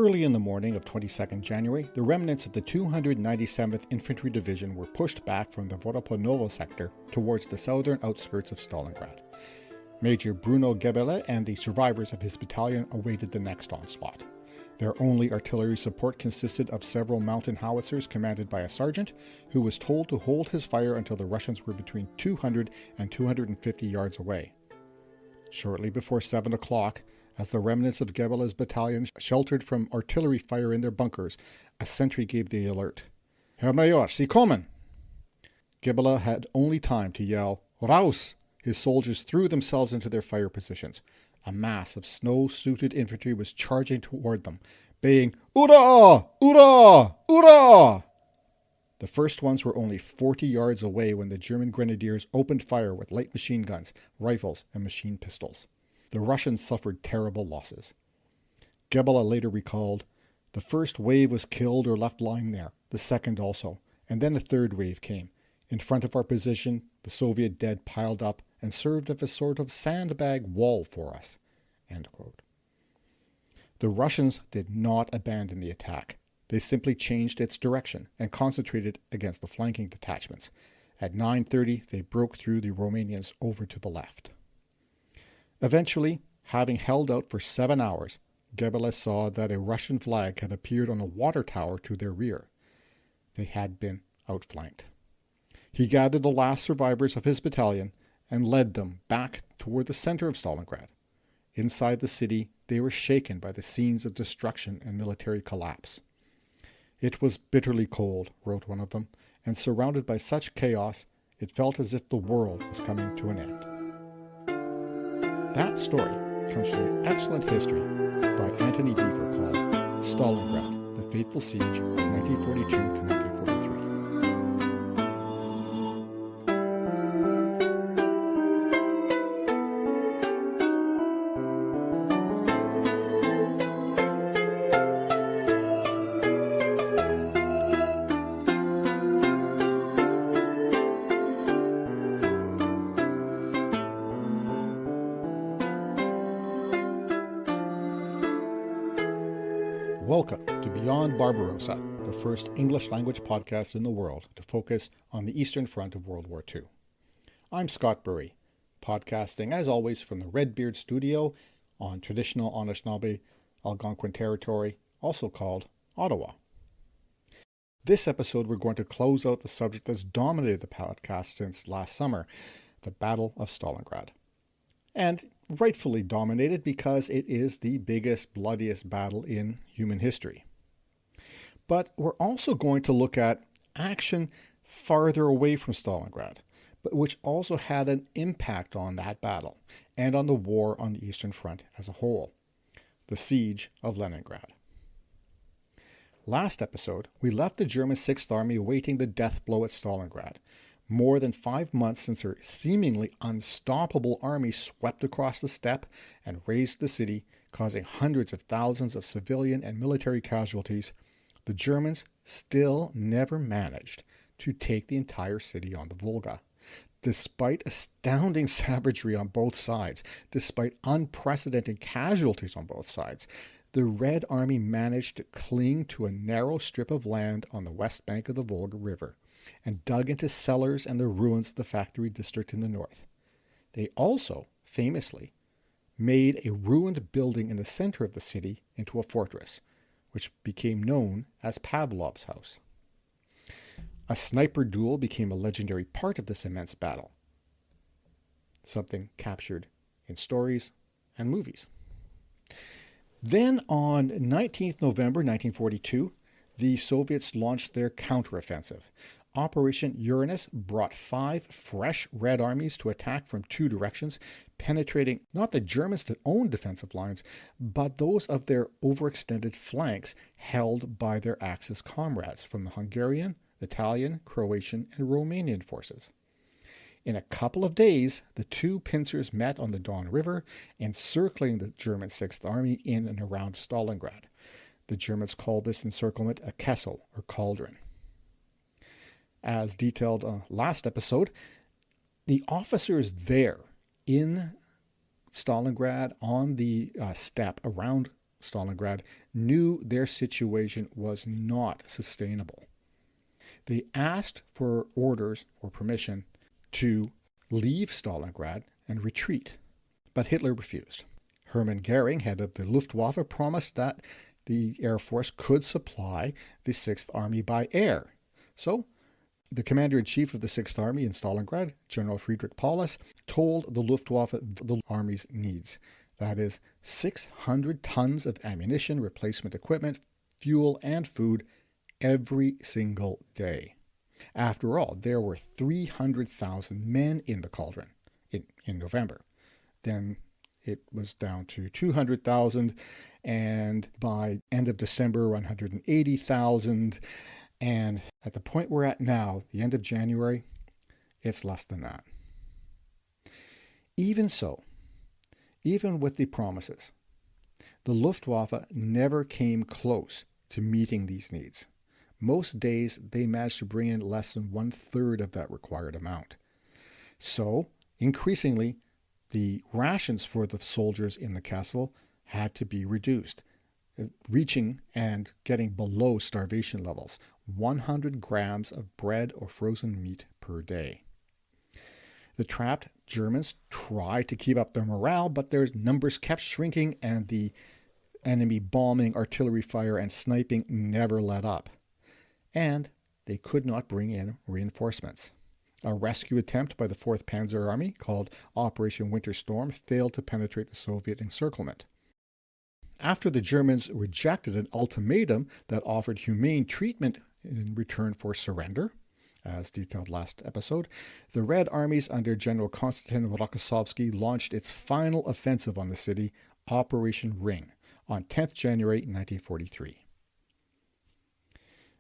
Early in the morning of 22nd January, the remnants of the 297th Infantry Division were pushed back from the Voroponovo sector towards the southern outskirts of Stalingrad. Major Bruno Gebele and the survivors of his battalion awaited the next onslaught. Their only artillery support consisted of several mountain howitzers commanded by a sergeant, who was told to hold his fire until the Russians were between 200 and 250 yards away. Shortly before 7 o'clock, as the remnants of Gebele's battalion sheltered from artillery fire in their bunkers, a sentry gave the alert. "Herr Major, Sie kommen!" Gebele had only time to yell, "Raus!" His soldiers threw themselves into their fire positions. A mass of snow-suited infantry was charging toward them, baying, "Ura! Ura! Ura!" The first ones were only 40 yards away when the German grenadiers opened fire with light machine guns, rifles, and machine pistols. The Russians suffered terrible losses. Gebele later recalled, "The first wave was killed or left lying there, the second also, and then a third wave came. In front of our position, the Soviet dead piled up and served as a sort of sandbag wall for us." End quote. The Russians did not abandon the attack. They simply changed its direction and concentrated against the flanking detachments. At 9:30, they broke through the Romanians over to the left. Eventually, having held out for 7 hours, Gebele saw that a Russian flag had appeared on a water tower to their rear. They had been outflanked. He gathered the last survivors of his battalion and led them back toward the center of Stalingrad. Inside the city, they were shaken by the scenes of destruction and military collapse. "It was bitterly cold," wrote one of them, "and surrounded by such chaos, it felt as if the world was coming to an end." That story comes from an excellent history by Anthony Beaver called Stalingrad, The Fateful Siege, 1942 to 1943. Welcome to Beyond Barbarossa, the first English-language podcast in the world to focus on the Eastern Front of World War II. I'm Scott Burry, podcasting as always from the Redbeard Studio on traditional Anishinaabe Algonquin territory, also called Ottawa. This episode we're going to close out the subject that's dominated the podcast since last summer, the Battle of Stalingrad. And rightfully dominated because it is the biggest, bloodiest battle in human history. But we're also going to look at action farther away from Stalingrad, but which also had an impact on that battle and on the war on the Eastern Front as a whole, the Siege of Leningrad. Last episode, we left the German Sixth Army awaiting the death blow at Stalingrad, more than 5 months since her seemingly unstoppable army swept across the steppe and razed the city, causing hundreds of thousands of civilian and military casualties. The Germans still never managed to take the entire city on the Volga. Despite astounding savagery on both sides, despite unprecedented casualties on both sides, the Red Army managed to cling to a narrow strip of land on the west bank of the Volga River and dug into cellars and the ruins of the factory district in the north. They also, famously, made a ruined building in the center of the city into a fortress, which became known as Pavlov's House. A sniper duel became a legendary part of this immense battle, something captured in stories and movies. Then on 19th November 1942, the Soviets launched their counteroffensive. Operation Uranus brought 5 fresh Red armies to attack from 2 directions, penetrating not the Germans' own defensive lines, but those of their overextended flanks held by their Axis comrades from the Hungarian, Italian, Croatian, and Romanian forces. In a couple of days, the 2 pincers met on the Don River, encircling the German Sixth Army in and around Stalingrad. The Germans called this encirclement a Kessel, or cauldron. As detailed last episode, the officers there in Stalingrad on the steppe around Stalingrad knew their situation was not sustainable. They asked for orders or permission to leave Stalingrad and retreat, but Hitler refused. Hermann Goering, head of the Luftwaffe, promised that the Air Force could supply the Sixth Army by air. So the commander-in-chief of the Sixth Army in Stalingrad, General Friedrich Paulus, told the Luftwaffe the Army's needs. That is 600 tons of ammunition, replacement equipment, fuel, and food every single day. After all, there were 300,000 men in the cauldron in November. Then it was down to 200,000, and by end of December, 180,000. And at the point we're at now, the end of January, it's less than that. Even so, even with the promises, the Luftwaffe never came close to meeting these needs. Most days, they managed to bring in less than 1/3 of that required amount. So, increasingly, the rations for the soldiers in the castle had to be reduced, reaching and getting below starvation levels, 100 grams of bread or frozen meat per day. The trapped Germans tried to keep up their morale, but their numbers kept shrinking and the enemy bombing, artillery fire, and sniping never let up. And they could not bring in reinforcements. A rescue attempt by the 4th Panzer Army, called Operation Winter Storm, failed to penetrate the Soviet encirclement. After the Germans rejected an ultimatum that offered humane treatment in return for surrender, as detailed last episode, the Red Armies under General Konstantin Rokossovsky launched its final offensive on the city, Operation Ring, on 10th January 1943.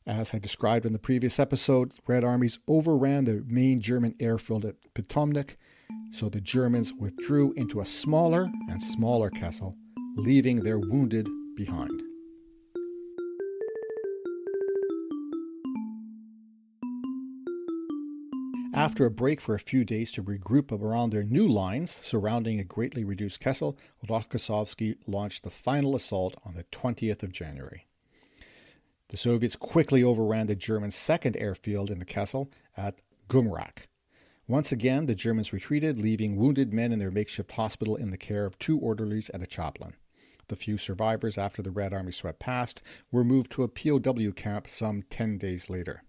As I described in the previous episode, Red Armies overran the main German airfield at Potomnik, so the Germans withdrew into a smaller and smaller castle, leaving their wounded behind. After a break for a few days to regroup around their new lines surrounding a greatly reduced Kessel, Rokossovsky launched the final assault on the 20th of January. The Soviets quickly overran the German second airfield in the Kessel at Gumrak. Once again, the Germans retreated, leaving wounded men in their makeshift hospital in the care of 2 orderlies and a chaplain. The few survivors after the Red Army swept past were moved to a POW camp some 10 days later.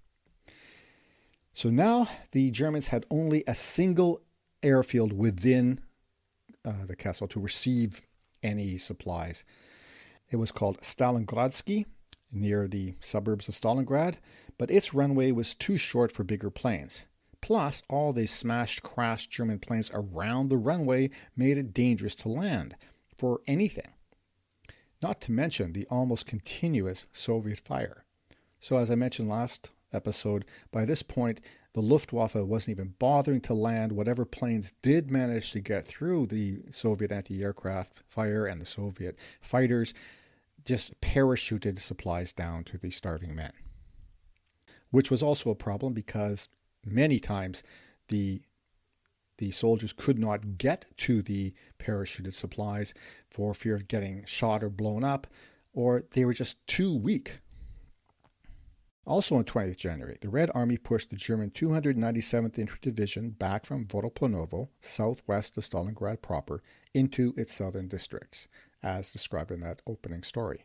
So now the Germans had only a single airfield within the Kessel to receive any supplies. It was called Stalingradsky, near the suburbs of Stalingrad, but its runway was too short for bigger planes. Plus, all the smashed, crashed German planes around the runway made it dangerous to land for anything. Not to mention the almost continuous Soviet fire. So as I mentioned last episode, by this point, the Luftwaffe wasn't even bothering to land whatever planes did manage to get through the Soviet anti-aircraft fire, and the Soviet fighters just parachuted supplies down to the starving men. Which was also a problem because many times the soldiers could not get to the parachuted supplies for fear of getting shot or blown up, or they were just too weak. Also on 20th January, the Red Army pushed the German 297th Infantry Division back from Vodoplanovo, southwest of Stalingrad proper, into its southern districts, as described in that opening story.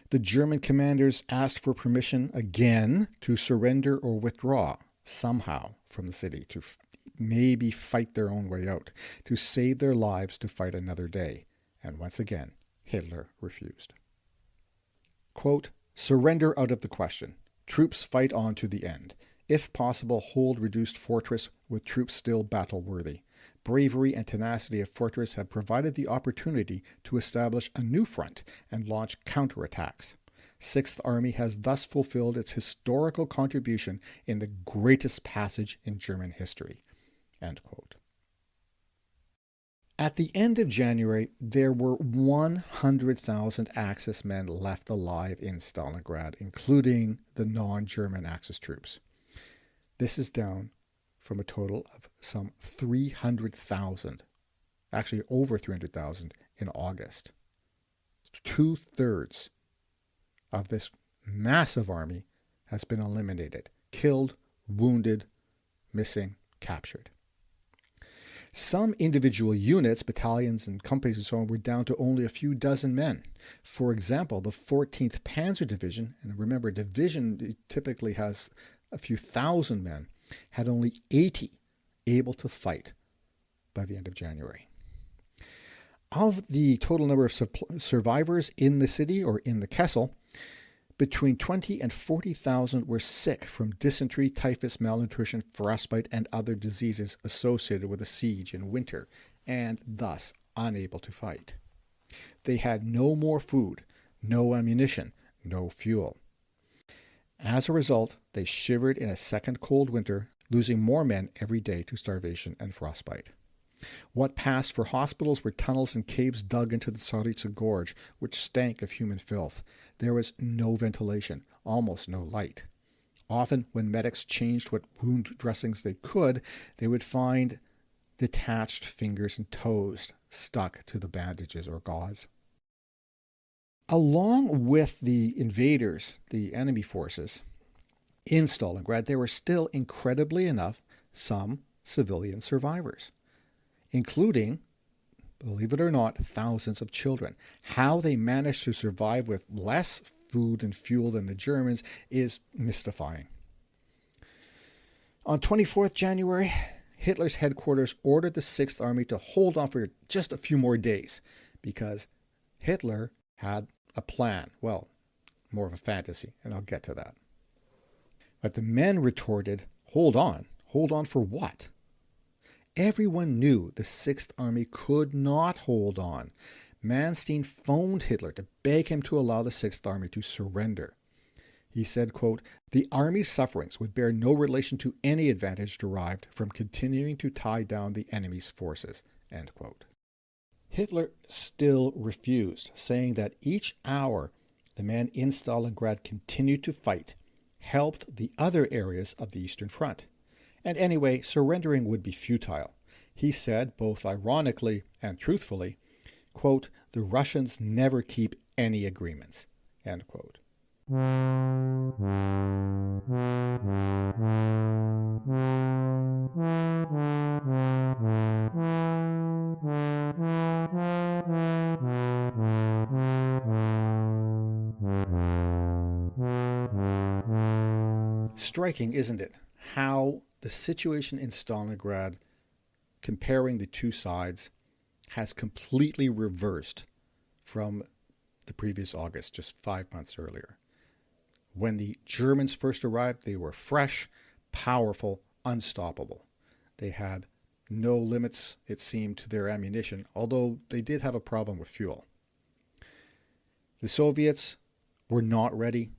The German commanders asked for permission again to surrender or withdraw somehow from the city, to maybe fight their own way out, to save their lives to fight another day. And once again, Hitler refused. Quote, "Surrender out of the question. Troops fight on to the end. If possible, hold reduced fortress with troops still battle-worthy. Bravery and tenacity of fortress have provided the opportunity to establish a new front and launch counterattacks. Sixth Army has thus fulfilled its historical contribution in the greatest passage in German history." End quote. At the end of January, there were 100,000 Axis men left alive in Stalingrad, including the non-German Axis troops. This is down from a total of some 300,000, actually over 300,000 in August. 2/3 of this massive army has been eliminated, killed, wounded, missing, captured. Some individual units, battalions and companies and so on, were down to only a few dozen men. For example, the 14th Panzer Division, and remember, division typically has a few thousand men, had only 80 able to fight by the end of January. Of the total number of survivors in the city or in the Kessel, between 20 and 40,000 were sick from dysentery, typhus, malnutrition, frostbite, and other diseases associated with the siege in winter, and thus unable to fight. They had no more food, no ammunition, no fuel. As a result, they shivered in a second cold winter, losing more men every day to starvation and frostbite. What passed for hospitals were tunnels and caves dug into the Tsaritsa Gorge, which stank of human filth. There was no ventilation, almost no light. Often, when medics changed what wound dressings they could, they would find detached fingers and toes stuck to the bandages or gauze. Along with the invaders, the enemy forces, in Stalingrad, there were still, incredibly enough, some civilian survivors, including, believe it or not, thousands of children. How they managed to survive with less food and fuel than the Germans is mystifying. On 24th January, Hitler's headquarters ordered the 6th Army to hold on for just a few more days because Hitler had a plan. Well, more of a fantasy, and I'll get to that. But the men retorted, hold on for what? Everyone knew the 6th Army could not hold on. Manstein phoned Hitler to beg him to allow the 6th Army to surrender. He said, quote, "The Army's sufferings would bear no relation to any advantage derived from continuing to tie down the enemy's forces," end quote. Hitler still refused, saying that each hour the men in Stalingrad continued to fight helped the other areas of the Eastern Front. And anyway, surrendering would be futile. He said, both ironically and truthfully, quote, "The Russians never keep any agreements," end quote. Striking, isn't it, how the situation in Stalingrad, comparing the two sides, has completely reversed from the previous August, just 5 months earlier. When the Germans first arrived, they were fresh, powerful, unstoppable. They had no limits, it seemed, to their ammunition, although they did have a problem with fuel. The Soviets were not ready.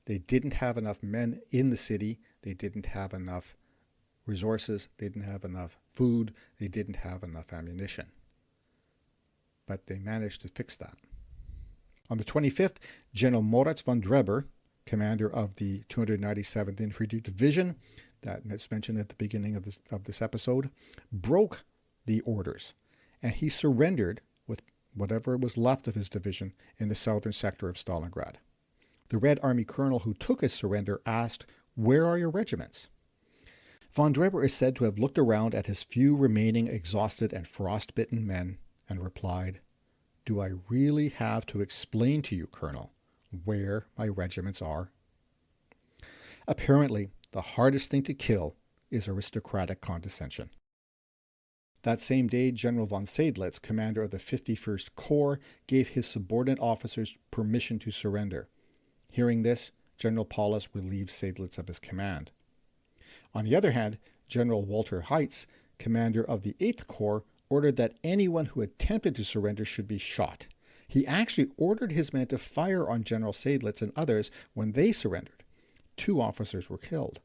They didn't have enough men in the city. They didn't have enough resources. They didn't have enough food. They didn't have enough ammunition. But they managed to fix that. On the 25th, General Moritz von Dreber, commander of the 297th Infantry Division, that was mentioned at the beginning of this episode, broke the orders, and he surrendered with whatever was left of his division in the southern sector of Stalingrad. The Red Army colonel who took his surrender asked, "Where are your regiments?" Von Dreber is said to have looked around at his few remaining exhausted and frostbitten men and replied, "Do I really have to explain to you, Colonel, where my regiments are?" Apparently, the hardest thing to kill is aristocratic condescension. That same day, General von Seydlitz, commander of the 51st Corps, gave his subordinate officers permission to surrender. Hearing this, General Paulus relieved Seydlitz of his command. On the other hand, General Walter Heitz, commander of the 8th Corps, ordered that anyone who attempted to surrender should be shot. He actually ordered his men to fire on General Seydlitz and others when they surrendered. 2 officers were killed.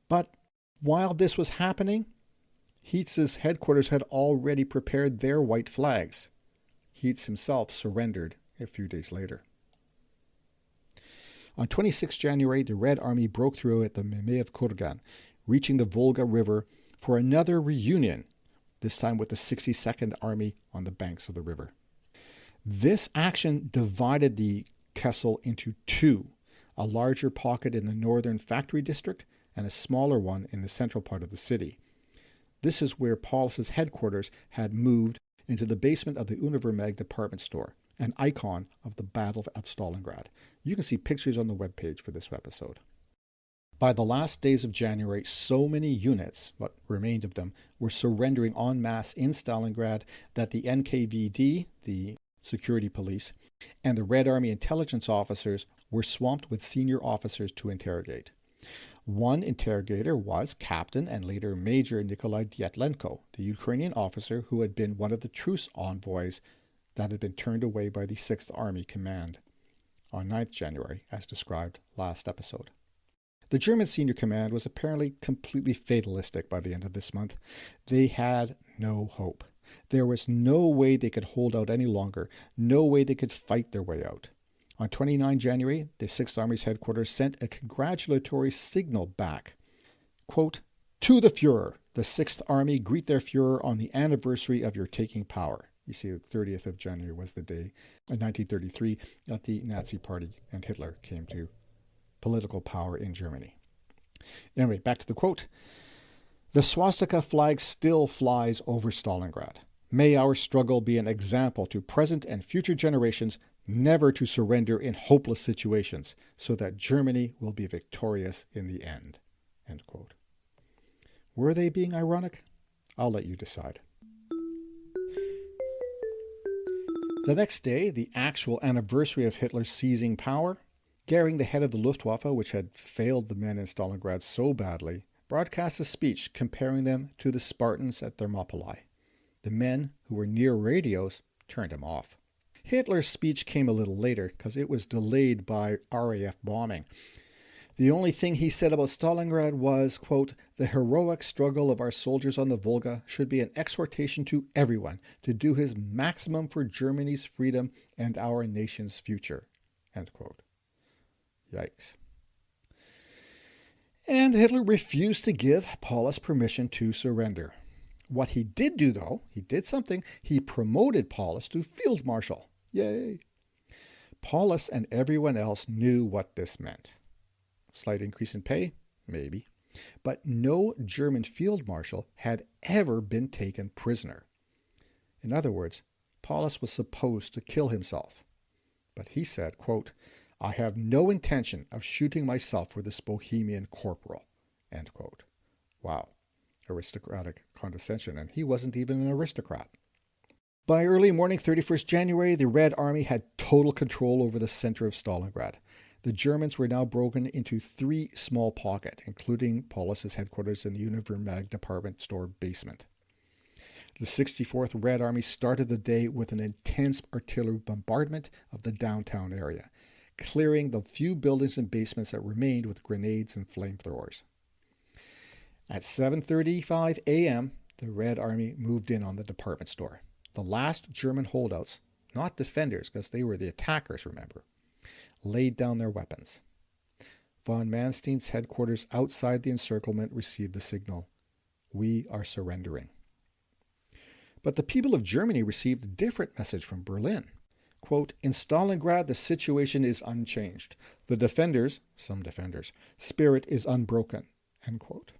But while this was happening, Heitz's headquarters had already prepared their white flags. Heitz himself surrendered a few days later. On 26 January, the Red Army broke through at the Mamayev Kurgan, reaching the Volga River for another reunion, this time with the 62nd Army on the banks of the river. This action divided the Kessel into two, a larger pocket in the northern factory district and a smaller one in the central part of the city. This is where Paulus's headquarters had moved into the basement of the Univermag department store, an icon of the Battle of Stalingrad. You can see pictures on the webpage for this episode. By the last days of January, so many units, what remained of them, were surrendering en masse in Stalingrad that the NKVD, the security police, and the Red Army intelligence officers were swamped with senior officers to interrogate. One interrogator was Captain and later Major Nikolai Dyatlenko, the Ukrainian officer who had been one of the truce envoys that had been turned away by the 6th Army Command on 9th January, as described last episode. The German senior command was apparently completely fatalistic by the end of this month. They had no hope. There was no way they could hold out any longer, no way they could fight their way out. On 29 January, the 6th Army's headquarters sent a congratulatory signal back. Quote, "To the Führer, the 6th Army greet their Führer on the anniversary of your taking power." You see, the 30th of January was the day in 1933 that the Nazi Party and Hitler came to political power in Germany. Anyway, back to the quote. "The swastika flag still flies over Stalingrad. May our struggle be an example to present and future generations never to surrender in hopeless situations, so that Germany will be victorious in the end." End quote. Were they being ironic? I'll let you decide. The next day, the actual anniversary of Hitler's seizing power, Goering, the head of the Luftwaffe, which had failed the men in Stalingrad so badly, broadcast a speech comparing them to the Spartans at Thermopylae. The men who were near radios turned him off. Hitler's speech came a little later because it was delayed by RAF bombing. The only thing he said about Stalingrad was, quote, "The heroic struggle of our soldiers on the Volga should be an exhortation to everyone to do his maximum for Germany's freedom and our nation's future." End quote. Yikes. And Hitler refused to give Paulus permission to surrender. What he did do, though, he did something. He promoted Paulus to Field Marshal. Yay! Paulus and everyone else knew what this meant. Slight increase in pay? Maybe. But no German Field Marshal had ever been taken prisoner. In other words, Paulus was supposed to kill himself. But he said, quote, "I have no intention of shooting myself for this Bohemian corporal." End quote. Wow. Aristocratic condescension, and he wasn't even an aristocrat. By early morning 31st January, the Red Army had total control over the center of Stalingrad. The Germans were now broken into three small pockets, including Paulus's headquarters in the Univermag department store basement. The 64th Red Army started the day with an intense artillery bombardment of the downtown area, clearing the few buildings and basements that remained with grenades and flamethrowers. At 7:35 a.m., the Red Army moved in on the department store. The last German holdouts, not defenders because they were the attackers, remember, laid down their weapons. Von Manstein's headquarters outside the encirclement received the signal, "We are surrendering." But the people of Germany received a different message from Berlin. Quote, "In Stalingrad, the situation is unchanged. The defenders, some defenders, spirit is unbroken." End quote.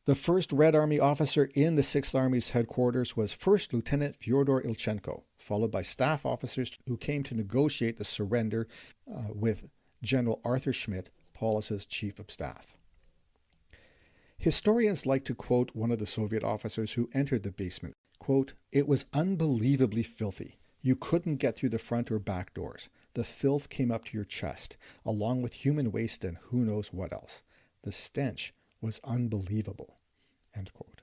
The first Red Army officer in the 6th Army's headquarters was First Lieutenant Fyodor Ilchenko, followed by staff officers who came to negotiate the surrender with General Arthur Schmidt, Paulus's chief of staff. Historians like to quote one of the Soviet officers who entered the basement. Quote, "It was unbelievably filthy. You couldn't get through the front or back doors. The filth came up to your chest, along with human waste and who knows what else. The stench was unbelievable." End quote.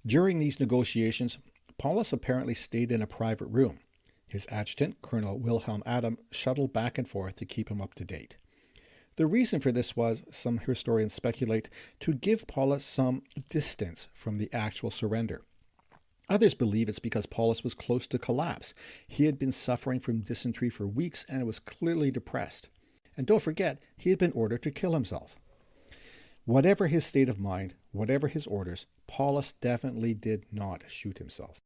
During these negotiations, Paulus apparently stayed in a private room. His adjutant, Colonel Wilhelm Adam, shuttled back and forth to keep him up to date. The reason for this was, some historians speculate, to give Paulus some distance from the actual surrender. Others believe it's because Paulus was close to collapse. He had been suffering from dysentery for weeks and was clearly depressed. And don't forget, he had been ordered to kill himself. Whatever his state of mind, whatever his orders, Paulus definitely did not shoot himself.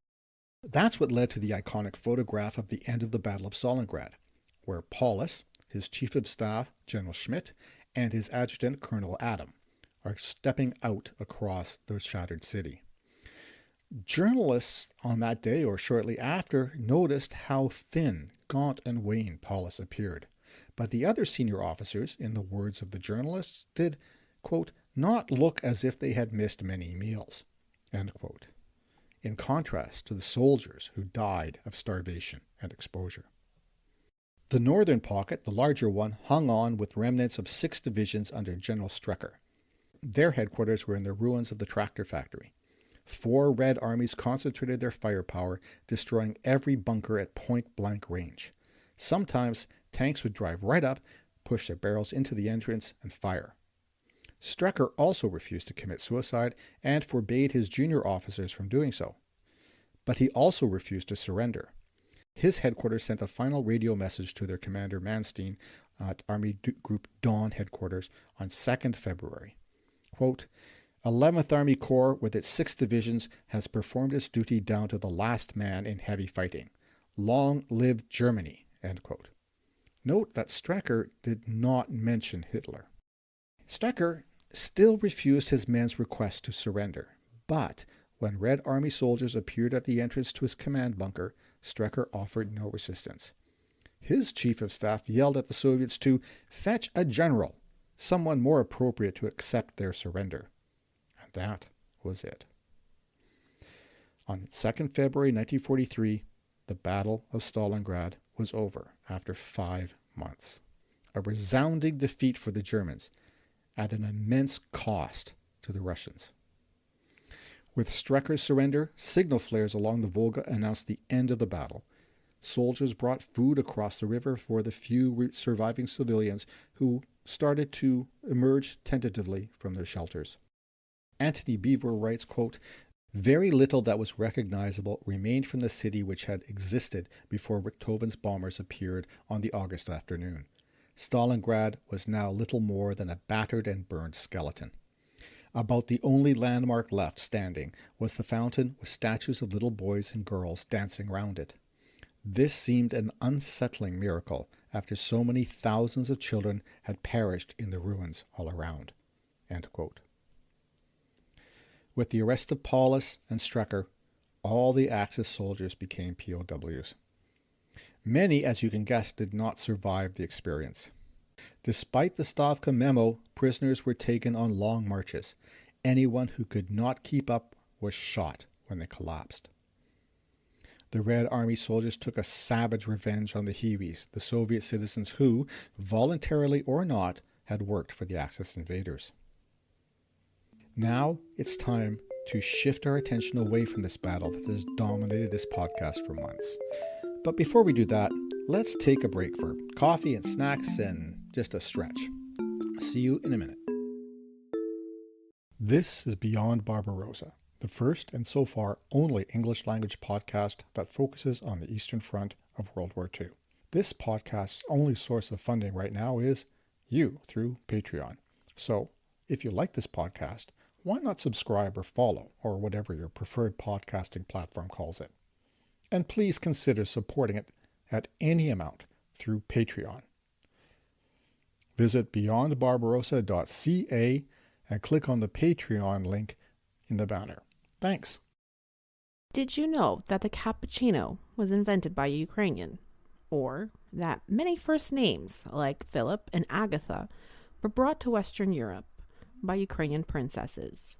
That's what led to the iconic photograph of the end of the Battle of Stalingrad, where Paulus, his chief of staff, General Schmidt, and his adjutant, Colonel Adam, are stepping out across the shattered city. Journalists on that day or shortly after noticed how thin, gaunt, and wan Paulus appeared. But the other senior officers, in the words of the journalists, did, quote, not look as if they had missed many meals, end quote, in contrast to the soldiers who died of starvation and exposure. The northern pocket, the larger one, hung on with remnants of 6 divisions under General Strecker. Their headquarters were in the ruins of the tractor factory. 4 Red armies concentrated their firepower, destroying every bunker at point-blank range. Sometimes tanks would drive right up, push their barrels into the entrance, and fire. Strecker also refused to commit suicide and forbade his junior officers from doing so. But he also refused to surrender. His headquarters sent a final radio message to their commander Manstein at Army Group Dawn headquarters on 2nd February. Quote, 11th Army Corps, with its 6 divisions, has performed its duty down to the last man in heavy fighting. Long live Germany, end quote. Note that Strecker did not mention Hitler. Strecker still refused his men's request to surrender, but when Red Army soldiers appeared at the entrance to his command bunker, Strecker offered no resistance. His chief of staff yelled at the Soviets to fetch a general, someone more appropriate to accept their surrender. And that was it. On 2nd February 1943, the Battle of Stalingrad was over after 5 months. A resounding defeat for the Germans at an immense cost to the Russians. With Strecker's surrender, signal flares along the Volga announced the end of the battle. Soldiers brought food across the river for the few surviving civilians who started to emerge tentatively from their shelters. Anthony Beevor writes, quote, very little that was recognizable remained from the city which had existed before Richthofen's bombers appeared on the August afternoon. Stalingrad was now little more than a battered and burned skeleton. About the only landmark left standing was the fountain with statues of little boys and girls dancing round it. This seemed an unsettling miracle after so many thousands of children had perished in the ruins all around. End quote. With the arrest of Paulus and Strecker, all the Axis soldiers became POWs. Many, as you can guess, did not survive the experience. Despite the Stavka memo, prisoners were taken on long marches. Anyone who could not keep up was shot when they collapsed. The Red Army soldiers took a savage revenge on the Hiwis, the Soviet citizens who, voluntarily or not, had worked for the Axis invaders. Now it's time to shift our attention away from this battle that has dominated this podcast for months. But before we do that, let's take a break for coffee and snacks and just a stretch. See you in a minute. This is Beyond Barbarossa, the first and so far only English language podcast that focuses on the Eastern Front of World War II. This podcast's only source of funding right now is you through Patreon. So if you like this podcast, why not subscribe or follow or whatever your preferred podcasting platform calls it? And please consider supporting it at any amount through Patreon. Visit beyondbarbarossa.ca and click on the Patreon link in the banner. Thanks. Did you know that the cappuccino was invented by a Ukrainian? Or that many first names, like Philip and Agatha, were brought to Western Europe by Ukrainian princesses?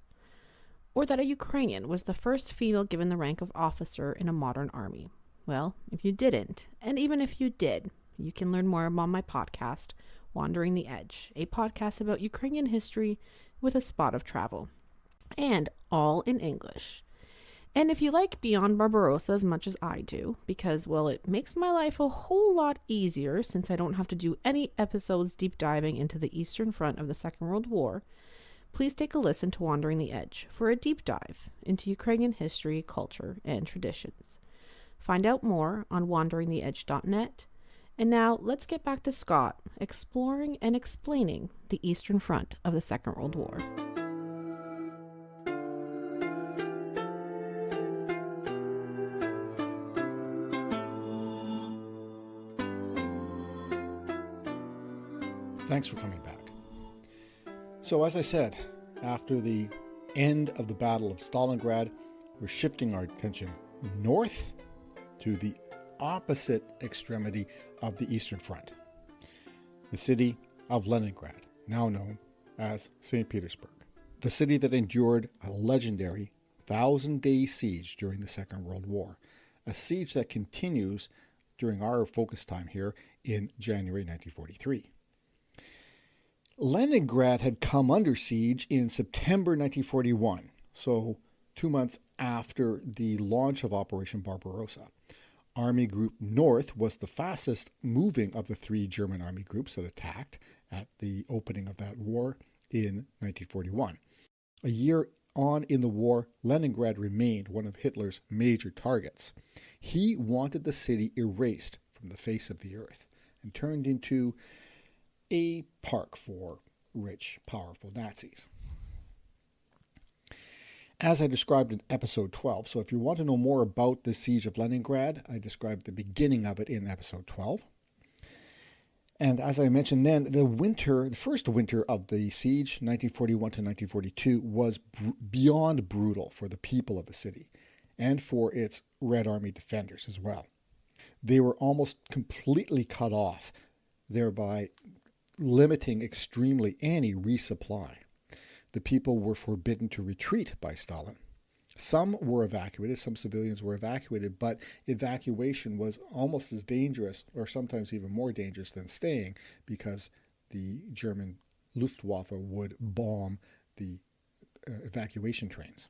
Or that a Ukrainian was the first female given the rank of officer in a modern army? Well, if you didn't, and even if you did, you can learn more about my podcast, Wandering the Edge, a podcast about Ukrainian history with a spot of travel, and all in English. And if you like Beyond Barbarossa as much as I do, because, well, it makes my life a whole lot easier since I don't have to do any episodes deep diving into the Eastern Front of the Second World War, please take a listen to Wandering the Edge for a deep dive into Ukrainian history, culture, and traditions. Find out more on wanderingtheedge.net. And now let's get back to Scott exploring and explaining the Eastern Front of the Second World War. Thanks for coming back. So as I said, after the end of the Battle of Stalingrad, we're shifting our attention north to the opposite extremity of the Eastern Front, the city of Leningrad, now known as St. Petersburg, the city that endured a legendary 1,000-day siege during the Second World War, a siege that continues during our focus time here in January 1943. Leningrad had come under siege in September 1941, so 2 months after the launch of Operation Barbarossa. Army Group North was the fastest moving of the three German army groups that attacked at the opening of that war in 1941. A year on in the war, Leningrad remained one of Hitler's major targets. He wanted the city erased from the face of the earth and turned into a park for rich, powerful Nazis. As I described in episode 12, so if you want to know more about the siege of Leningrad, I described the beginning of it in episode 12. And as I mentioned then, the first winter of the siege, 1941 to 1942, was beyond brutal for the people of the city and for its Red Army defenders as well. They were almost completely cut off, thereby limiting extremely any resupply. The people were forbidden to retreat by Stalin. Some were evacuated, some civilians were evacuated, but evacuation was almost as dangerous, or sometimes even more dangerous than staying, because the German Luftwaffe would bomb the evacuation trains.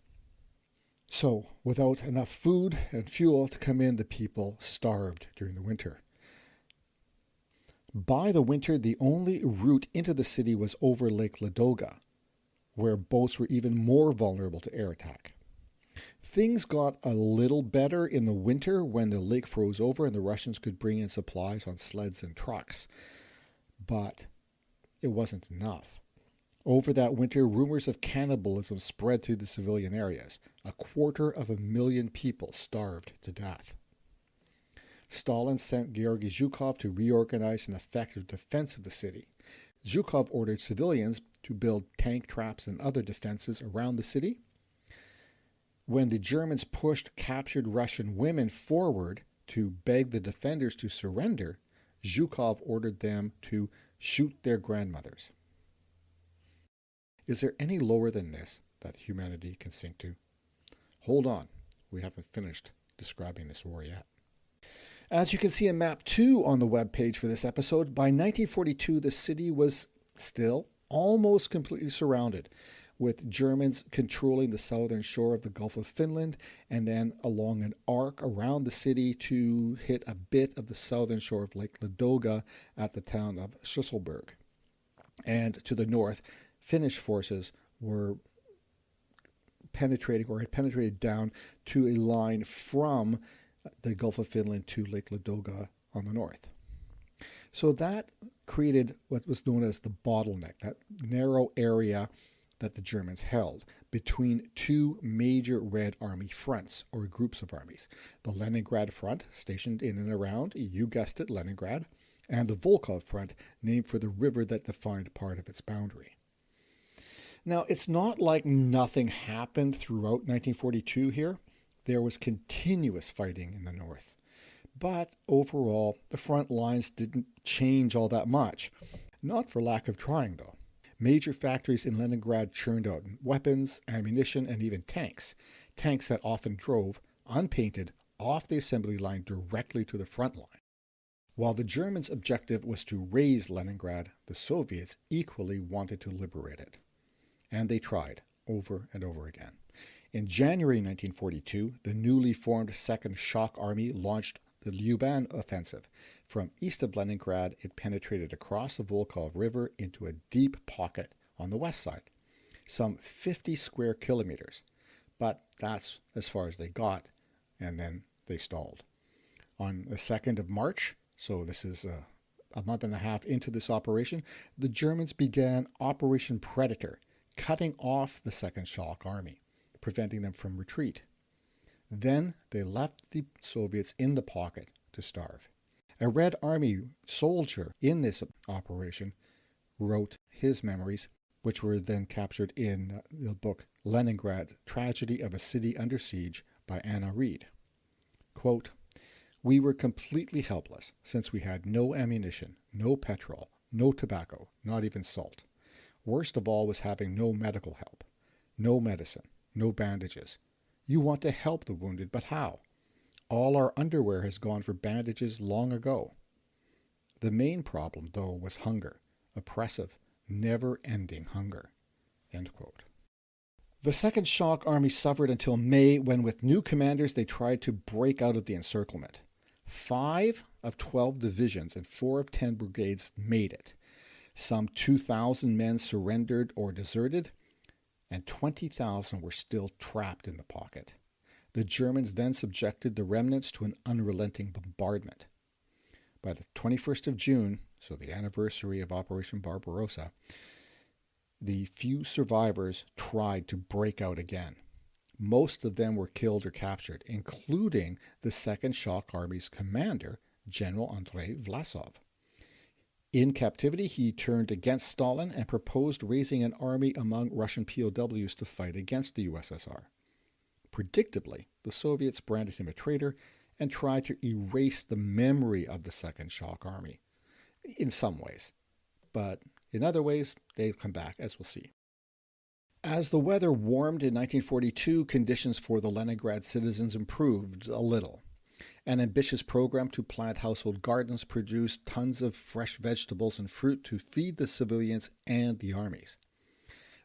So, without enough food and fuel to come in, the people starved during the winter. By the winter, the only route into the city was over Lake Ladoga, where boats were even more vulnerable to air attack. Things got a little better in the winter when the lake froze over and the Russians could bring in supplies on sleds and trucks. But it wasn't enough. Over that winter, rumors of cannibalism spread through the civilian areas. 250,000 people starved to death. Stalin sent Georgy Zhukov to reorganize an effective defense of the city. Zhukov ordered civilians to build tank traps and other defenses around the city. When the Germans pushed captured Russian women forward to beg the defenders to surrender, Zhukov ordered them to shoot their grandmothers. Is there any lower than this that humanity can sink to? Hold on, we haven't finished describing this war yet. As you can see in map 2 on the webpage for this episode, by 1942 the city was still almost completely surrounded, with Germans controlling the southern shore of the Gulf of Finland and then along an arc around the city to hit a bit of the southern shore of Lake Ladoga at the town of Schlüsselburg. And to the north, Finnish forces were had penetrated down to a line from the Gulf of Finland to Lake Ladoga on the north. So that created what was known as the bottleneck, that narrow area that the Germans held between two major Red Army fronts, or groups of armies. The Leningrad front, stationed in and around, you guessed it, Leningrad, and the Volkhov front, named for the river that defined part of its boundary. Now, it's not like nothing happened throughout 1942 here. There was continuous fighting in the north. But overall, the front lines didn't change all that much. Not for lack of trying, though. Major factories in Leningrad churned out weapons, ammunition, and even tanks. Tanks that often drove, unpainted, off the assembly line directly to the front line. While the Germans' objective was to raze Leningrad, the Soviets equally wanted to liberate it. And they tried, over and over again. In January 1942, the newly formed Second Shock Army launched the Lyuban offensive. From east of Leningrad, it penetrated across the Volkhov River into a deep pocket on the west side, some 50 square kilometers. But that's as far as they got, and then they stalled. On the 2nd of March, so this is a month and a half into this operation, the Germans began Operation Predator, cutting off the Second Shock Army, preventing them from retreat. Then they left the Soviets in the pocket to starve. A Red Army soldier in this operation wrote his memories, which were then captured in the book Leningrad, Tragedy of a City Under Siege by Anna Reid. Quote, "We were completely helpless since we had no ammunition, no petrol, no tobacco, not even salt. Worst of all was having no medical help, no medicine, no bandages. You want to help the wounded, but how? All our underwear has gone for bandages long ago. The main problem, though, was hunger, oppressive, never-ending hunger." End quote. The Second Shock Army suffered until May, when with new commanders they tried to break out of the encirclement. 5 of 12 divisions and 4 of 10 brigades made it. Some 2,000 men surrendered or deserted, and 20,000 were still trapped in the pocket. The Germans then subjected the remnants to an unrelenting bombardment. By the 21st of June, so the anniversary of Operation Barbarossa, the few survivors tried to break out again. Most of them were killed or captured, including the Second Shock Army's commander, General Andrei Vlasov. In captivity, he turned against Stalin and proposed raising an army among Russian POWs to fight against the USSR. Predictably, the Soviets branded him a traitor and tried to erase the memory of the Second Shock Army, in some ways. But in other ways, they've come back, as we'll see. As the weather warmed in 1942, conditions for the Leningrad citizens improved a little. An ambitious program to plant household gardens produced tons of fresh vegetables and fruit to feed the civilians and the armies.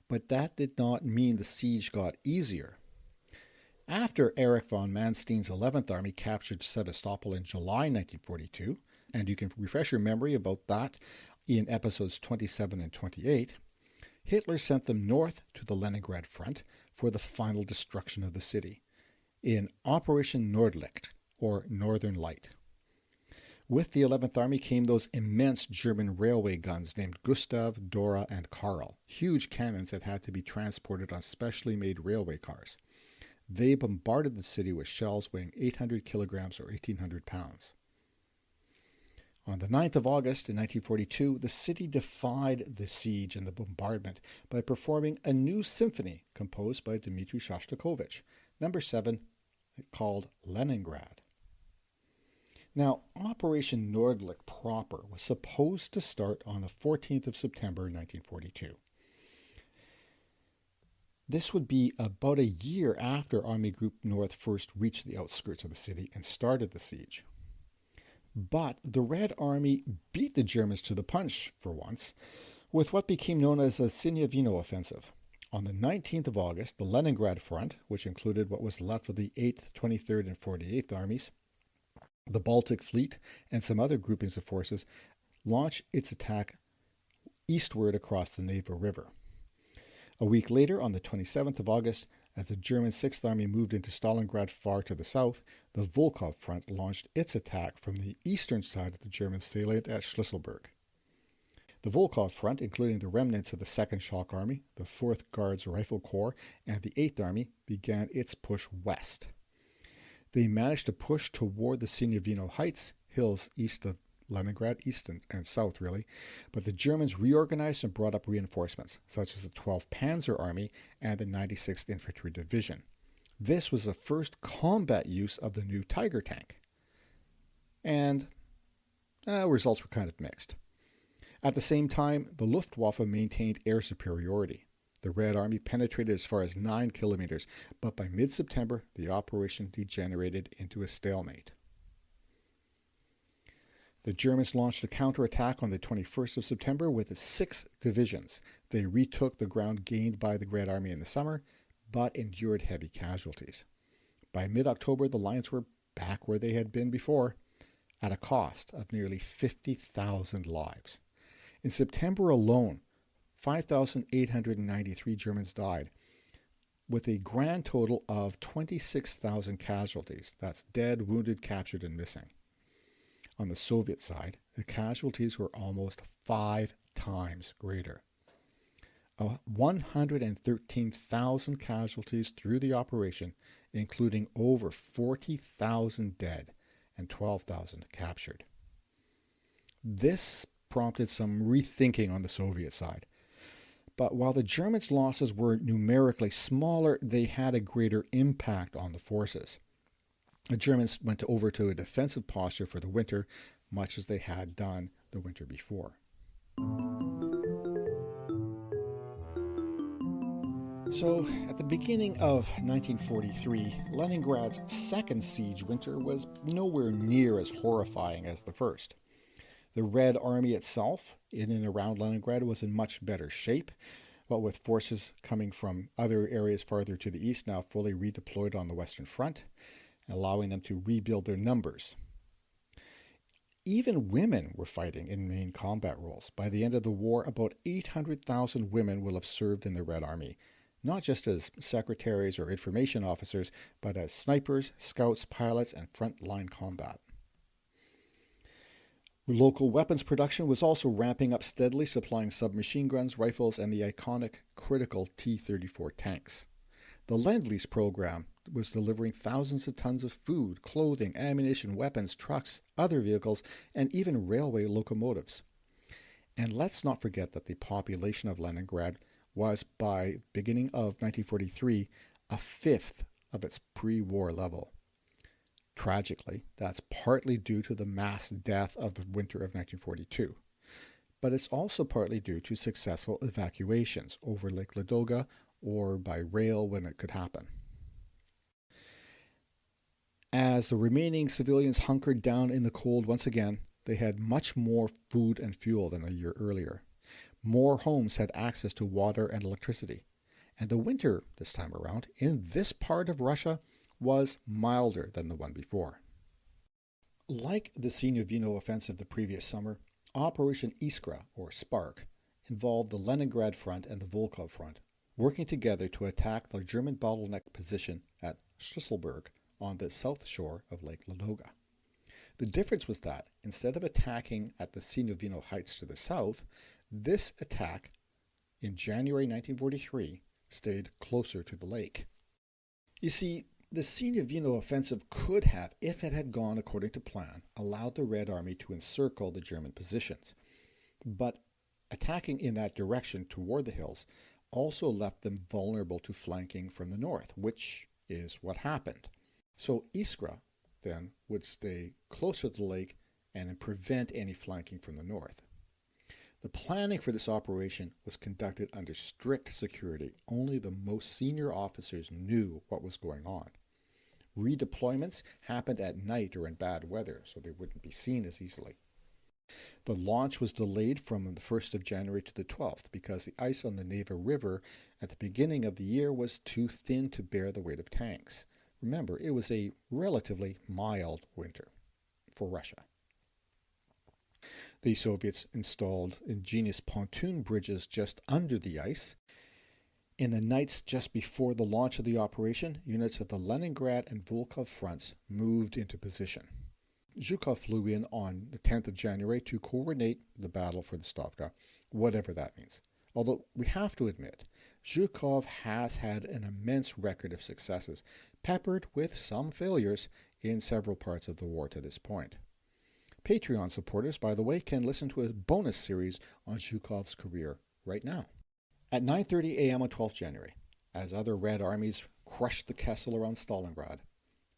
But that did not mean the siege got easier. After Erich von Manstein's 11th Army captured Sevastopol in July 1942, and you can refresh your memory about that in episodes 27 and 28, Hitler sent them north to the Leningrad front for the final destruction of the city in Operation Nordlicht, or Northern Light. With the 11th Army came those immense German railway guns named Gustav, Dora, and Karl, huge cannons that had to be transported on specially made railway cars. They bombarded the city with shells weighing 800 kilograms or 1,800 pounds. On the 9th of August in 1942, the city defied the siege and the bombardment by performing a new symphony composed by Dmitri Shostakovich, number 7, called Leningrad. Now, Operation Nordlicht proper was supposed to start on the 14th of September 1942. This would be about a year after Army Group North first reached the outskirts of the city and started the siege. But the Red Army beat the Germans to the punch, for once, with what became known as the Sinyavino Offensive. On the 19th of August, the Leningrad Front, which included what was left of the 8th, 23rd, and 48th Armies, the Baltic Fleet, and some other groupings of forces, launched its attack eastward across the Neva River. A week later, on the 27th of August, as the German 6th Army moved into Stalingrad far to the south, the Volkhov Front launched its attack from the eastern side of the German salient at Schlisselburg. The Volkhov Front, including the remnants of the 2nd Shock Army, the 4th Guards Rifle Corps, and the 8th Army, began its push west. They managed to push toward the Sinyavino Heights, hills east of Leningrad, east and south really, but the Germans reorganized and brought up reinforcements, such as the 12th Panzer Army and the 96th Infantry Division. This was the first combat use of the new Tiger tank. And results were kind of mixed. At the same time, the Luftwaffe maintained air superiority. The Red Army penetrated as far as 9 kilometers, but by mid-September, the operation degenerated into a stalemate. The Germans launched a counterattack on the 21st of September with 6 divisions. They retook the ground gained by the Red Army in the summer, but endured heavy casualties. By mid-October, the lines were back where they had been before, at a cost of nearly 50,000 lives. In September alone, 5,893 Germans died, with a grand total of 26,000 casualties. That's dead, wounded, captured, and missing. On the Soviet side, the casualties were almost 5 times greater. 113,000 casualties through the operation, including over 40,000 dead and 12,000 captured. This prompted some rethinking on the Soviet side. But while the Germans' losses were numerically smaller, they had a greater impact on the forces. The Germans went over to a defensive posture for the winter, much as they had done the winter before. So, at the beginning of 1943, Leningrad's second siege winter was nowhere near as horrifying as the first. The Red Army itself, in and around Leningrad, was in much better shape, but with forces coming from other areas farther to the east now fully redeployed on the Western Front, allowing them to rebuild their numbers. Even women were fighting in main combat roles. By the end of the war, about 800,000 women will have served in the Red Army, not just as secretaries or information officers, but as snipers, scouts, pilots, and front-line combat. Local weapons production was also ramping up steadily, supplying submachine guns, rifles, and the iconic critical T-34 tanks. The Lend-Lease program was delivering thousands of tons of food, clothing, ammunition, weapons, trucks, other vehicles, and even railway locomotives. And let's not forget that the population of Leningrad was, by beginning of 1943, a fifth of its pre-war level. Tragically, that's partly due to the mass death of the winter of 1942. But it's also partly due to successful evacuations over Lake Ladoga or by rail when it could happen. As the remaining civilians hunkered down in the cold once again, they had much more food and fuel than a year earlier. More homes had access to water and electricity. And the winter, this time around, in this part of Russia was milder than the one before. Like the Sinovino offensive the previous summer, Operation Iskra, or Spark, involved the Leningrad Front and the Volkhov Front, working together to attack the German bottleneck position at Schlüsselburg on the south shore of Lake Ladoga. The difference was that, instead of attacking at the Sinovino Heights to the south, this attack in January 1943 stayed closer to the lake. You see, the Sinovino offensive could have, if it had gone according to plan, allowed the Red Army to encircle the German positions. But attacking in that direction toward the hills also left them vulnerable to flanking from the north, which is what happened. So Iskra then would stay closer to the lake and prevent any flanking from the north. The planning for this operation was conducted under strict security. Only the most senior officers knew what was going on. Redeployments happened at night or in bad weather, so they wouldn't be seen as easily. The launch was delayed from the 1st of January to the 12th because the ice on the Neva River at the beginning of the year was too thin to bear the weight of tanks. Remember, it was a relatively mild winter for Russia. The Soviets installed ingenious pontoon bridges just under the ice. In the nights just before the launch of the operation, units of the Leningrad and Volkhov fronts moved into position. Zhukov flew in on the 10th of January to coordinate the battle for the Stavka, whatever that means. Although we have to admit, Zhukov has had an immense record of successes, peppered with some failures in several parts of the war to this point. Patreon supporters, by the way, can listen to a bonus series on Zhukov's career right now. At 9:30 a.m. on 12th January, as other Red Armies crushed the Kessel around Stalingrad,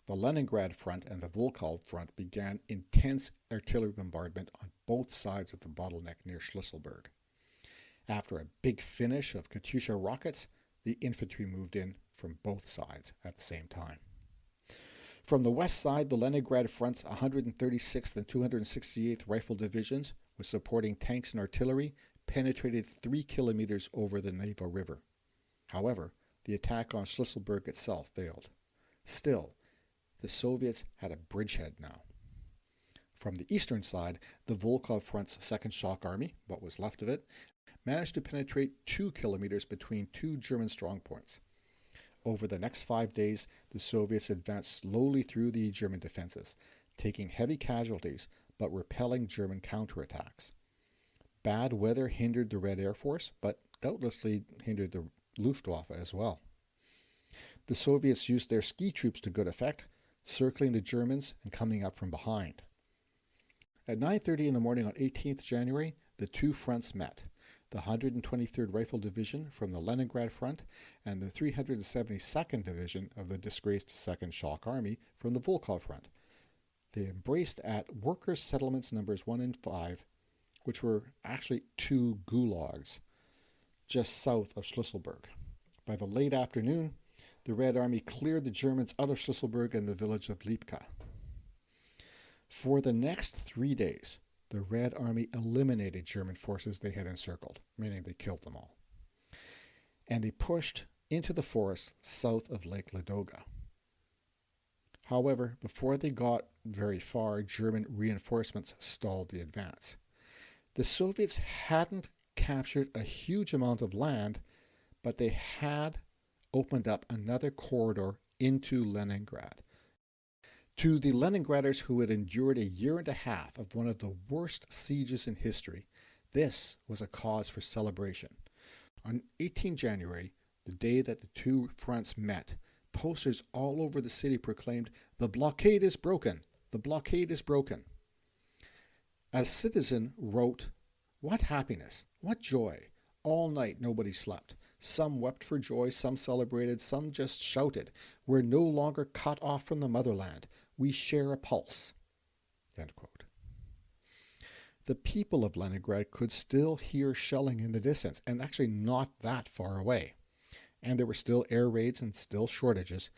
the Leningrad Front and the Volkhov Front began intense artillery bombardment on both sides of the bottleneck near Schlüsselburg. After a big finish of Katyusha rockets, the infantry moved in from both sides at the same time. From the west side, the Leningrad Front's 136th and 268th Rifle Divisions, with supporting tanks and artillery, penetrated 3 kilometers over the Neva River. However, the attack on Schlüsselburg itself failed. Still, the Soviets had a bridgehead now. From the eastern side, the Volkhov Front's 2nd Shock Army, what was left of it, managed to penetrate 2 kilometers between two German strongpoints. Over the next 5 days, the Soviets advanced slowly through the German defenses, taking heavy casualties but repelling German counterattacks. Bad weather hindered the Red Air Force, but doubtlessly hindered the Luftwaffe as well. The Soviets used their ski troops to good effect, circling the Germans and coming up from behind. At 9:30 in the morning on 18th January, the two fronts met. The 123rd Rifle Division from the Leningrad Front and the 372nd Division of the disgraced 2nd Shock Army from the Volkhov Front. They embraced at workers' settlements numbers 1 and 5, which were actually two gulags just south of Schlüsselburg. By the late afternoon, the Red Army cleared the Germans out of Schlüsselburg and the village of Lipka. For the next 3 days, the Red Army eliminated German forces they had encircled, meaning they killed them all. And they pushed into the forest south of Lake Ladoga. However, before they got very far, German reinforcements stalled the advance. The Soviets hadn't captured a huge amount of land, but they had opened up another corridor into Leningrad. To the Leningraders who had endured a year and a half of one of the worst sieges in history, this was a cause for celebration. On 18 January, the day that the two fronts met, posters all over the city proclaimed, "The blockade is broken! The blockade is broken!" A citizen wrote, "What happiness! What joy! All night nobody slept. Some wept for joy, some celebrated, some just shouted. We're no longer cut off from the motherland. We share a pulse." End quote. The people of Leningrad could still hear shelling in the distance, and actually not that far away. And there were still air raids and still shortages,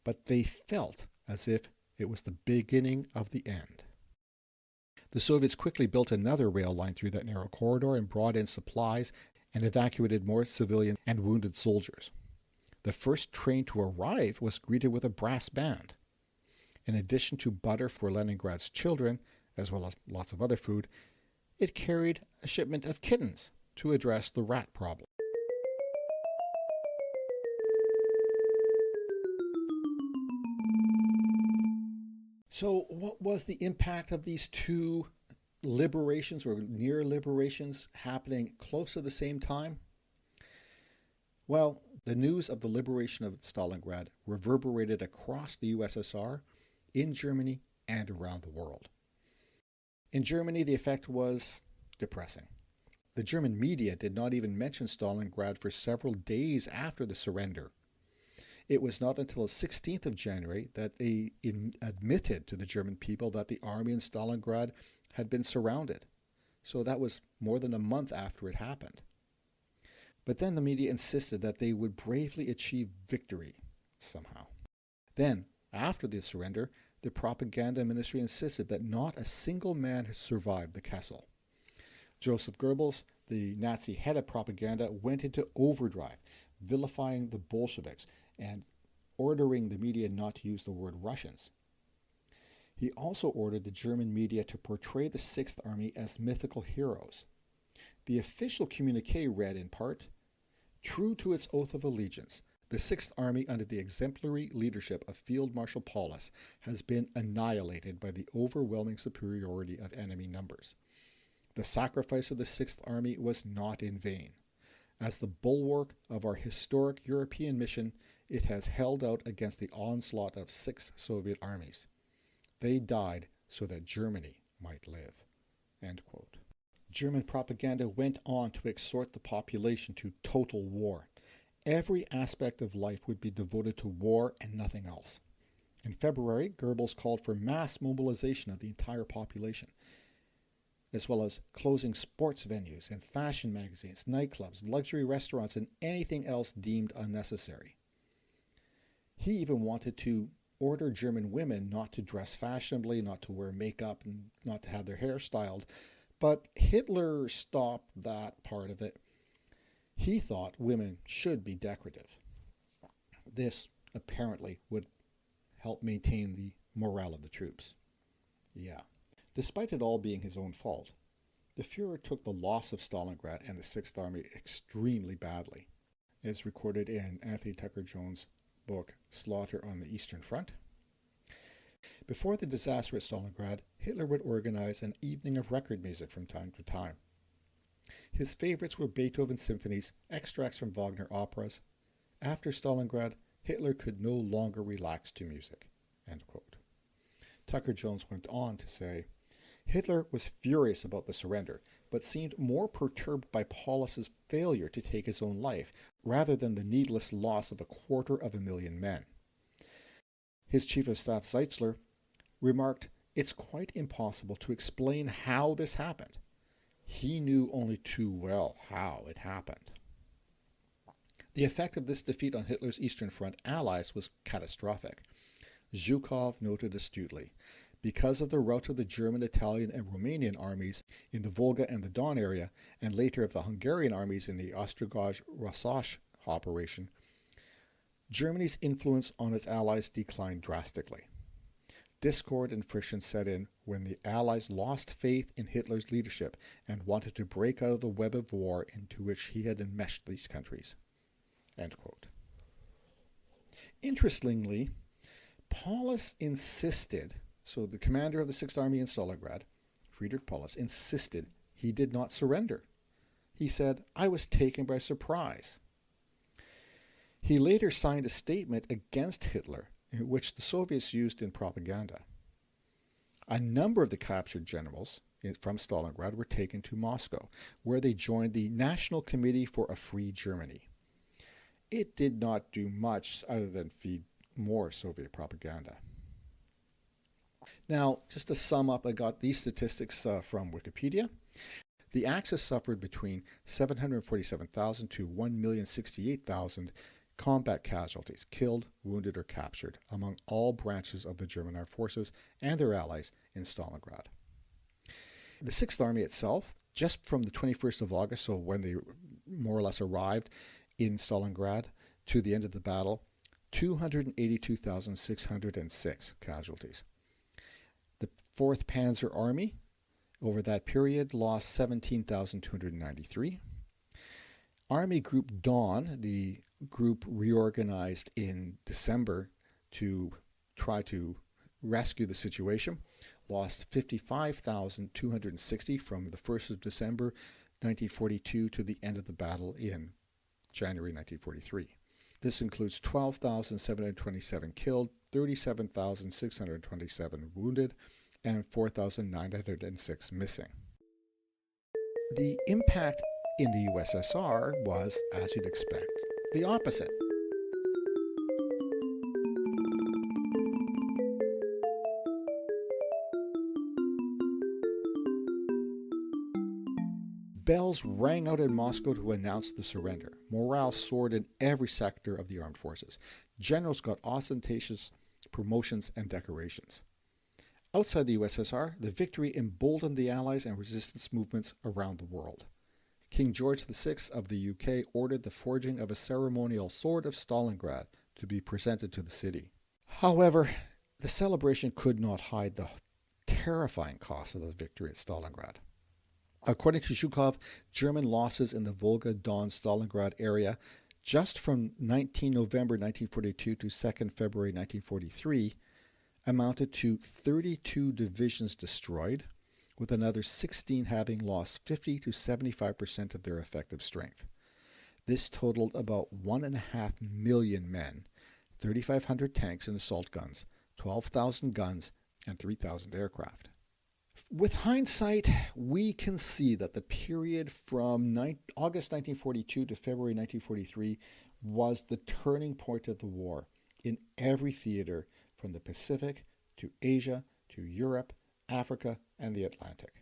but they felt as if it was the beginning of the end. The Soviets quickly built another rail line through that narrow corridor and brought in supplies and evacuated more civilian and wounded soldiers. The first train to arrive was greeted with a brass band. In addition to butter for Leningrad's children, as well as lots of other food, it carried a shipment of kittens to address the rat problem. So what was the impact of these two liberations or near liberations happening close at the same time? Well, the news of the liberation of Stalingrad reverberated across the USSR, in Germany, and around the world. In Germany, the effect was depressing. The German media did not even mention Stalingrad for several days after the surrender. It was not until the 16th of January that they admitted to the German people that the army in Stalingrad had been surrounded. So that was more than a month after it happened. But then the media insisted that they would bravely achieve victory somehow. Then, after the surrender, the propaganda ministry insisted that not a single man had survived the Kessel. Joseph Goebbels, the Nazi head of propaganda, went into overdrive, vilifying the Bolsheviks and ordering the media not to use the word Russians. He also ordered the German media to portray the Sixth Army as mythical heroes. The official communiqué read in part, "True to its oath of allegiance, the Sixth Army under the exemplary leadership of Field Marshal Paulus has been annihilated by the overwhelming superiority of enemy numbers. The sacrifice of the Sixth Army was not in vain. As the bulwark of our historic European mission, it has held out against the onslaught of 6 Soviet armies. They died so that Germany might live." End quote. German propaganda went on to exhort the population to total war. Every aspect of life would be devoted to war and nothing else. In February, Goebbels called for mass mobilization of the entire population, as well as closing sports venues and fashion magazines, nightclubs, luxury restaurants, and anything else deemed unnecessary. He even wanted to order German women not to dress fashionably, not to wear makeup, and not to have their hair styled. But Hitler stopped that part of it. He thought women should be decorative. This apparently would help maintain the morale of the troops. Yeah. Despite it all being his own fault, the Fuhrer took the loss of Stalingrad and the Sixth Army extremely badly. It's recorded in Anthony Tucker Jones' book, Slaughter on the Eastern Front. Before the disaster at Stalingrad, Hitler would organize an evening of record music from time to time. His favorites were Beethoven symphonies, extracts from Wagner operas. After Stalingrad, Hitler could no longer relax to music. End quote. Tucker Jones went on to say, Hitler was furious about the surrender, but seemed more perturbed by Paulus's failure to take his own life rather than the needless loss of 250,000 men. His chief of staff Zeitzler remarked, "It's quite impossible to explain how this happened." He knew only too well how it happened. The effect of this defeat on Hitler's Eastern Front allies was catastrophic. Zhukov noted astutely, because of the rout of the German, Italian, and Romanian armies in the Volga and the Don area, and later of the Hungarian armies in the Ostrogoj-Rossosh operation, Germany's influence on its allies declined drastically. Discord and friction set in when the Allies lost faith in Hitler's leadership and wanted to break out of the web of war into which he had enmeshed these countries. End quote. Interestingly, Paulus insisted, so the commander of the 6th Army in Stalingrad, Friedrich Paulus, insisted he did not surrender. He said, "I was taken by surprise." He later signed a statement against Hitler, which the Soviets used in propaganda. A number of the captured generals from Stalingrad were taken to Moscow, where they joined the National Committee for a Free Germany. It did not do much other than feed more Soviet propaganda. Now, just to sum up, I got these statistics from Wikipedia. The Axis suffered between 747,000 to 1,068,000 combat casualties, killed, wounded, or captured, among all branches of the German armed forces and their allies in Stalingrad. The 6th Army itself, just from the 21st of August, so when they more or less arrived in Stalingrad, to the end of the battle, 282,606 casualties. The 4th Panzer Army, over that period, lost 17,293. Army Group Dawn, the group reorganized in December to try to rescue the situation, lost 55,260 from the 1st of December 1942 to the end of the battle in January 1943. This includes 12,727 killed, 37,627 wounded, and 4,906 missing. The impact in the USSR was, as you'd expect, the opposite. Bells rang out in Moscow to announce the surrender. Morale soared in every sector of the armed forces. Generals got ostentatious promotions and decorations. Outside the USSR, the victory emboldened the Allies and resistance movements around the world. King George VI of the UK ordered the forging of a ceremonial sword of Stalingrad to be presented to the city. However, the celebration could not hide the terrifying cost of the victory at Stalingrad. According to Zhukov, German losses in the Volga-Don-Stalingrad area just from 19 November 1942 to 2nd February 1943 amounted to 32 divisions destroyed, with another 16 having lost 50 to 75% of their effective strength. This totaled about 1.5 million men, 3,500 tanks and assault guns, 12,000 guns, and 3,000 aircraft. With hindsight, we can see that the period from August 1942 to February 1943 was the turning point of the war in every theater from the Pacific to Asia to Europe, Africa, and the Atlantic.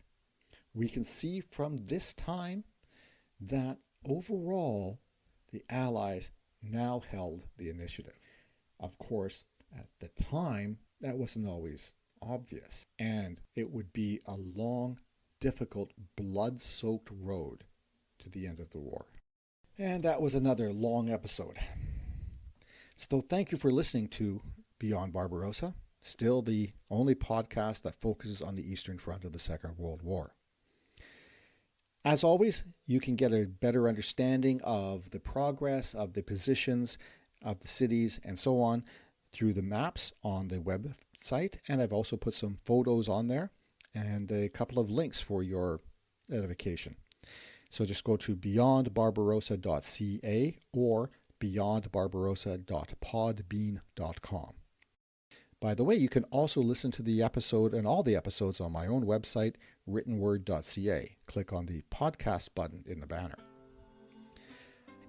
We can see from this time that overall the Allies now held the initiative. Of course, at the time, that wasn't always obvious, and it would be a long, difficult, blood-soaked road to the end of the war. And that was another long episode. So thank you for listening to Beyond Barbarossa, still the only podcast that focuses on the Eastern Front of the Second World War. As always, you can get a better understanding of the progress of the positions of the cities and so on through the maps on the website, and I've also put some photos on there and a couple of links for your edification. So just go to beyondbarbarossa.ca or beyondbarbarossa.podbean.com. By the way, you can also listen to the episode and all the episodes on my own website, writtenword.ca. Click on the podcast button in the banner.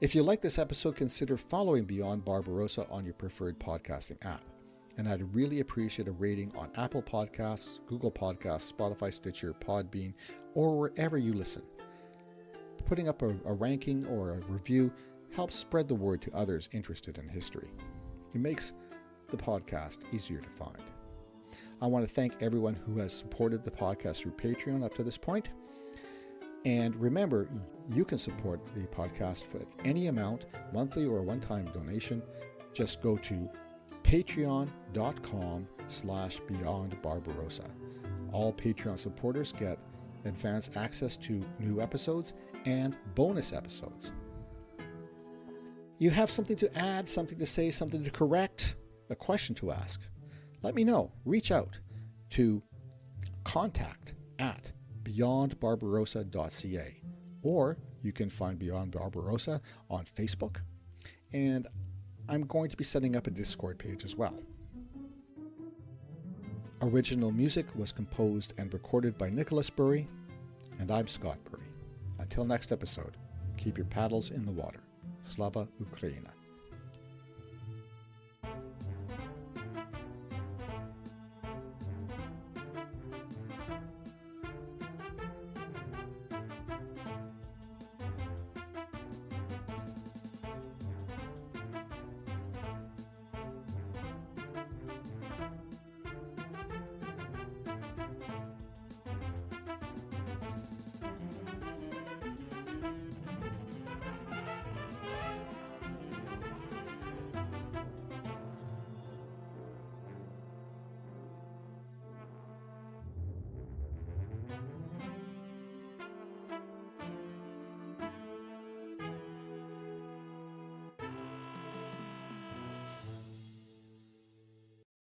If you like this episode, consider following Beyond Barbarossa on your preferred podcasting app. And I'd really appreciate a rating on Apple Podcasts, Google Podcasts, Spotify, Stitcher, Podbean, or wherever you listen. Putting up a ranking or a review helps spread the word to others interested in history. It makes the podcast easier to find. I want to thank everyone who has supported the podcast through Patreon up to this point. And remember, you can support the podcast for any amount, monthly or one-time donation. Just go to patreon.com/beyondbarbarossa. All Patreon supporters get advanced access to new episodes and bonus episodes. You have something to add, something to say, something to correct, a question to ask. Let me know. Reach out to contact@beyondbarbarossa.ca, or you can find Beyond Barbarossa on Facebook, and I'm going to be setting up a Discord page as well. Original music was composed and recorded by Nicholas Burry, and I'm Scott Burry. Until next episode, keep your paddles in the water. Slava Ukraina.